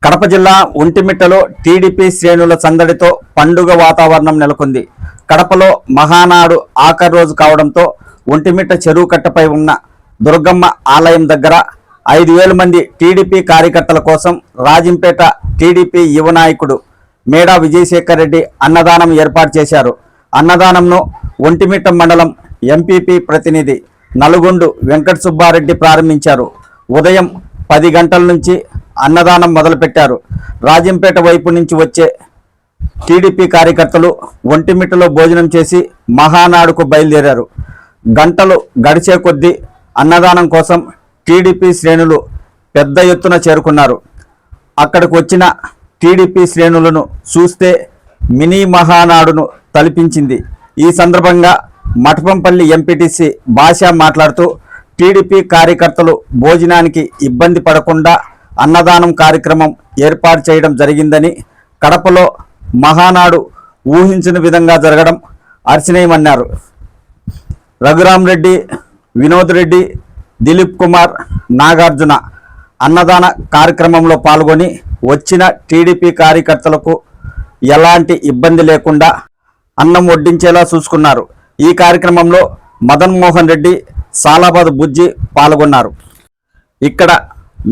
కడప జిల్లా ఒంటిమిట్టలో టీడీపీ శ్రేణుల సందడితో పండుగ వాతావరణం నెలకొంది. కడపలో మహానాడు ఆఖరి రోజు కావడంతో ఒంటిమిట్ట చెరువు కట్టపై ఉన్న దుర్గమ్మ ఆలయం దగ్గర 5,000 మంది టీడీపీ కార్యకర్తల కోసం రాజంపేట టీడీపీ యువ నాయకుడు మేడా విజయశేఖర్ రెడ్డి అన్నదానం ఏర్పాటు చేశారు. అన్నదానంను ఒంటిమిట్ట మండలం ఎంపీపీ ప్రతినిధి నలుగొండు వెంకట సుబ్బారెడ్డి ప్రారంభించారు. ఉదయం 10 గంటల నుంచి అన్నదానం మొదలుపెట్టారు. రాజంపేట వైపు నుంచి వచ్చే టీడీపీ కార్యకర్తలు ఒంటిమిట్టలో భోజనం చేసి మహానాడుకు బయలుదేరారు. గంటలు గడిచే కొద్దీ అన్నదానం కోసం టీడీపీ శ్రేణులు పెద్ద ఎత్తున చేరుకున్నారు. అక్కడికి వచ్చిన టీడీపీ శ్రేణులను చూస్తే మినీ మహానాడును తలపించింది. ఈ సందర్భంగా మఠపంపల్లి ఎంపీటీసీ భాష మాట్లాడుతూ టీడీపీ కార్యకర్తలు భోజనానికి ఇబ్బంది పడకుండా అన్నదానం కార్యక్రమం ఏర్పాటు చేయడం జరిగిందని, కడపలో మహానాడు ఊహించిన విధంగా జరగడం హర్షణీయమన్నారు. రఘురామ్ రెడ్డి, వినోద్ రెడ్డి, దిలీప్ కుమార్, నాగార్జున అన్నదాన కార్యక్రమంలో పాల్గొని వచ్చిన టీడీపీ కార్యకర్తలకు ఎలాంటి ఇబ్బంది లేకుండా అన్నం వడ్డించేలా చూసుకున్నారు. ఈ కార్యక్రమంలో మదన్ మోహన్ రెడ్డి, సాలాబాద్ బుజ్జి పాల్గొన్నారు. ఇక్కడ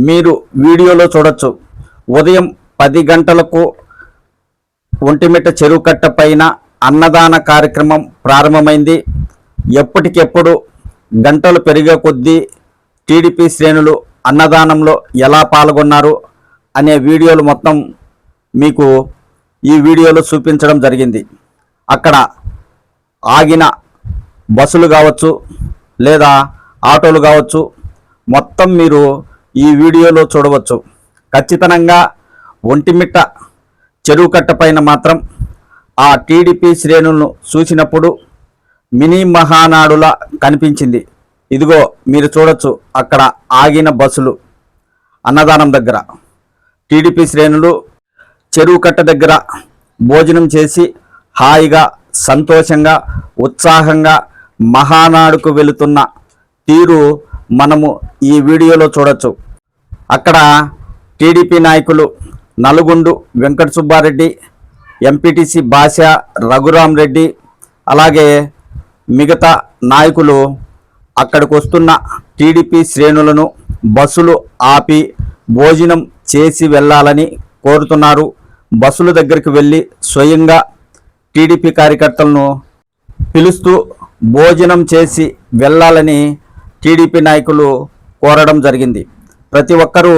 మీరు వీడియోలో చూడొచ్చు. ఉదయం 10 గంటలకు ఒంటిమిట్ట చెరువు కట్ట పైన అన్నదాన కార్యక్రమం ప్రారంభమైంది. ఎప్పటికెప్పుడు గంటలు పెరిగే కొద్దీ టీడీపీ శ్రేణులు అన్నదానంలో ఎలా పాల్గొన్నారు అనే వీడియోలు మొత్తం మీకు ఈ వీడియోలో చూపించడం జరిగింది. అక్కడ ఆగిన బస్సులు కావచ్చు లేదా ఆటోలు కావచ్చు, మొత్తం మీరు ఈ వీడియోలో చూడవచ్చు. ఖచ్చితంగా ఒంటిమిట్ట చెరువు కట్ట పైన మాత్రం ఆ టీడీపీ శ్రేణులను చూసినప్పుడు మినీ మహానాడులా కనిపించింది. ఇదిగో మీరు చూడొచ్చు, అక్కడ ఆగిన బస్సులు అన్నదానం దగ్గర టీడీపీ శ్రేణులు చెరువు కట్ట దగ్గర భోజనం చేసి హాయిగా సంతోషంగా ఉత్సాహంగా మహానాడుకు వెళుతున్న తీరు మనము ఈ వీడియోలో చూడొచ్చు. అక్కడ టీడీపీ నాయకులు నలుగొండు వెంకట సుబ్బారెడ్డి, ఎంపీటీసీ భాష, రఘురామ్ రెడ్డి, అలాగే మిగతా నాయకులు అక్కడికి వస్తున్న టీడీపీ శ్రేణులను బస్సులు ఆపి భోజనం చేసి వెళ్ళాలని కోరుతున్నారు. బస్సుల దగ్గరికి వెళ్ళి స్వయంగా టీడీపీ కార్యకర్తలను పిలుస్తూ భోజనం చేసి వెళ్ళాలని టీడీపీ నాయకులు కోరడం జరిగింది. ప్రతి ఒక్కరూ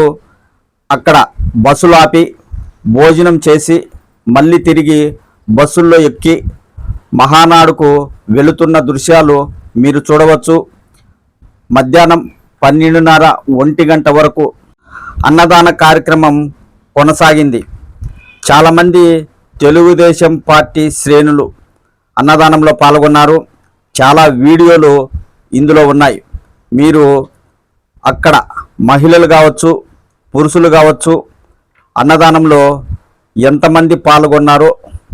అక్కడ బస్సులు ఆపి భోజనం చేసి మళ్ళీ తిరిగి బస్సుల్లో ఎక్కి మహానాడుకు వెళుతున్న దృశ్యాలు మీరు చూడవచ్చు. మధ్యాహ్నం 12:30, 1 గంట వరకు అన్నదాన కార్యక్రమం కొనసాగింది. చాలామంది తెలుగుదేశం పార్టీ శ్రేణులు అన్నదానంలో పాల్గొన్నారు. చాలా వీడియోలు ఇందులో ఉన్నాయి. మీరు అక్కడ మహిళలు కావచ్చు, పురుషులు కావచ్చు, అన్నదానంలో ఎంతమంది పాల్గొన్నారో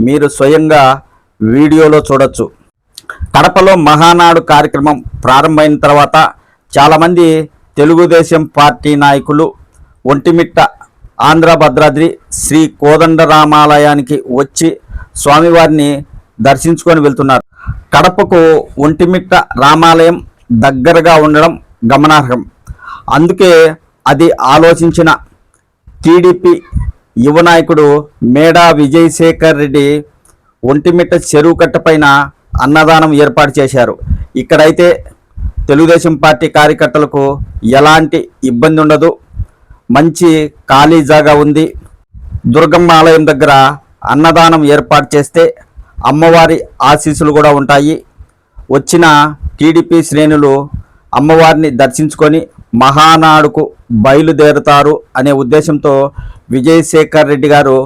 మీరు స్వయంగా వీడియోలో చూడొచ్చు. కడపలో మహానాడు కార్యక్రమం ప్రారంభమైన తర్వాత చాలామంది తెలుగుదేశం పార్టీ నాయకులు ఒంటిమిట్ట ఆంధ్ర భద్రాద్రి శ్రీ కోదండరామాలయానికి వచ్చి స్వామివారిని దర్శించుకొని వెళ్తున్నారు. కడపకు ఒంటిమిట్ట రామాలయం దగ్గరగా ఉండడం గమనార్హం. అందుకే అది ఆలోచించిన టీడీపీ యువ నాయకుడు మేడా విజయశేఖర్ రెడ్డి ఒంటిమిట్ట చెరువు కట్ట పైన అన్నదానం ఏర్పాటు చేశారు. ఇక్కడైతే తెలుగుదేశం పార్టీ కార్యకర్తలకు ఎలాంటి ఇబ్బంది ఉండదు. మంచి ఖాళీ జాగా ఉంది. దుర్గమ్మ ఆలయం దగ్గర అన్నదానం ఏర్పాటు చేస్తే అమ్మవారి ఆశీస్సులు కూడా ఉంటాయి. వచ్చిన టీడీపీ శ్రేణులు అమ్మవారిని దర్శించుకొని మహానాడుకు బయలుదేరుతారు అనే ఉద్దేశంతో విజయశేఖర్ రెడ్డి గారు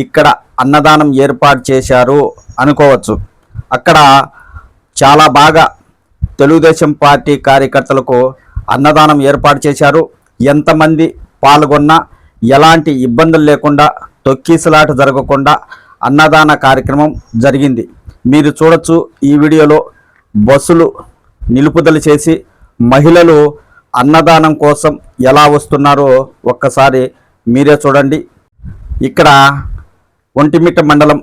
ఇక్కడ అన్నదానం ఏర్పాటు చేశారు అనుకోవచ్చు. అక్కడ చాలా బాగా తెలుగుదేశం పార్టీ కార్యకర్తలకు అన్నదానం ఏర్పాటు చేశారు. ఎంతమంది పాల్గొన్నా ఎలాంటి ఇబ్బందులు లేకుండా, తొక్కిసలాట జరగకుండా అన్నదాన కార్యక్రమం జరిగింది. మీరు చూడొచ్చు ఈ వీడియోలో. బస్సులు నిలుపుదల చేసి మహిళలు అన్నదానం కోసం ఎలా వస్తున్నారో ఒక్కసారి మీరే చూడండి. ఇక్కడ ఒంటిమిట్ట మండలం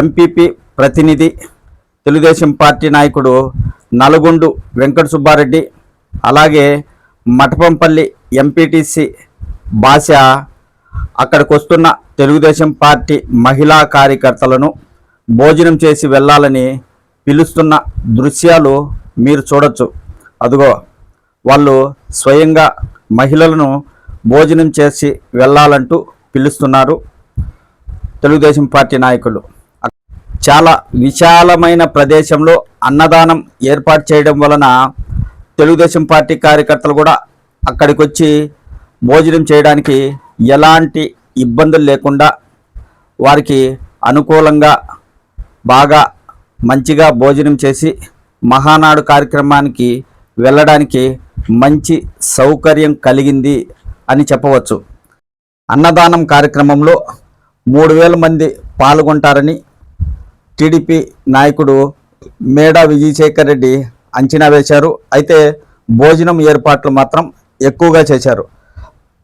ఎంపీపీ ప్రతినిధి తెలుగుదేశం పార్టీ నాయకుడు నల్గొండ వెంకట సుబ్బారెడ్డి, అలాగే మఠపంపల్లి ఎంపీటీసీ భాష అక్కడికి వస్తున్న తెలుగుదేశం పార్టీ మహిళా కార్యకర్తలను భోజనం చేసి వెళ్ళాలని పిలుస్తున్న దృశ్యాలు మీరు చూడొచ్చు. అదుగో వాళ్ళు స్వయంగా మహిళలను భోజనం చేసి వెళ్ళాలంటూ పిలుస్తున్నారు తెలుగుదేశం పార్టీ నాయకులు. చాలా విశాలమైన ప్రదేశంలో అన్నదానం ఏర్పాటు చేయడం వలన తెలుగుదేశం పార్టీ కార్యకర్తలు కూడా అక్కడికి వచ్చి భోజనం చేయడానికి ఎలాంటి ఇబ్బందులు లేకుండా వారికి అనుకూలంగా బాగా మంచిగా భోజనం చేసి మహానాడు కార్యక్రమానికి వెళ్ళడానికి మంచి సౌకర్యం కలిగింది అని చెప్పవచ్చు. అన్నదానం కార్యక్రమంలో 3000 మంది పాల్గొంటారని టీడీపీ నాయకుడు మేడా విజయశేఖర్ రెడ్డి అంచనా వేశారు. అయితే భోజనం ఏర్పాట్లు మాత్రం ఎక్కువగా చేశారు.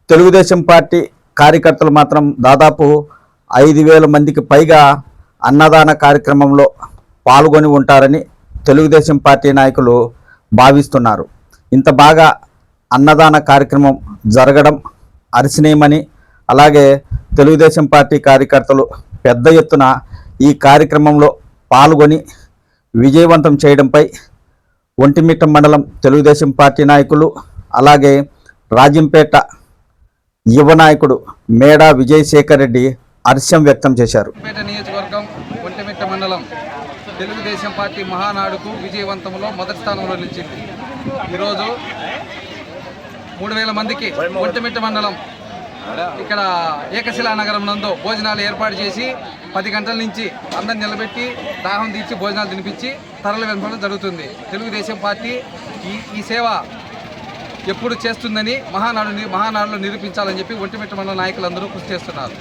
తెలుగుదేశం పార్టీ కార్యకర్తలు మాత్రం దాదాపు 5000 మందికి పైగా అన్నదాన కార్యక్రమంలో పాల్గొని ఉంటారని తెలుగుదేశం పార్టీ నాయకులు భావిస్తున్నారు. ఇంత బాగా అన్నదాన కార్యక్రమం జరగడం హర్షణీయమని, అలాగే తెలుగుదేశం పార్టీ కార్యకర్తలు పెద్ద ఎత్తున ఈ కార్యక్రమంలో పాల్గొని విజయవంతం చేయడంపై ఒంటిమిట్ట మండలం తెలుగుదేశం పార్టీ నాయకులు, అలాగే రాజంపేట యువ నాయకుడు మేడా విజయశేఖర్ రెడ్డి హర్షం వ్యక్తం చేశారు. నియోజకవర్గం ఒంటిమిట్ట మండలం తెలుగుదేశం పార్టీ మహానాడుకు విజయవంతంలో మొదటి స్థానంలో నిలిచింది. ఈరోజు 3000 మందికి ఒంటిమిట్ట మండలం ఇక్కడ ఏకశిలా నగరం నందు భోజనాలు ఏర్పాటు చేసి 10 గంటల నుంచి అందరిని నిలబెట్టి దాహం తీర్చి భోజనాలు తినిపించి తరలి వెంపడం జరుగుతుంది. తెలుగుదేశం పార్టీ ఈ సేవ ఎప్పుడు చేస్తుందని మహానాడులో నిరూపించాలని చెప్పి ఒంటిమిట్ట మండల నాయకులందరూ కృషి చేస్తున్నారు.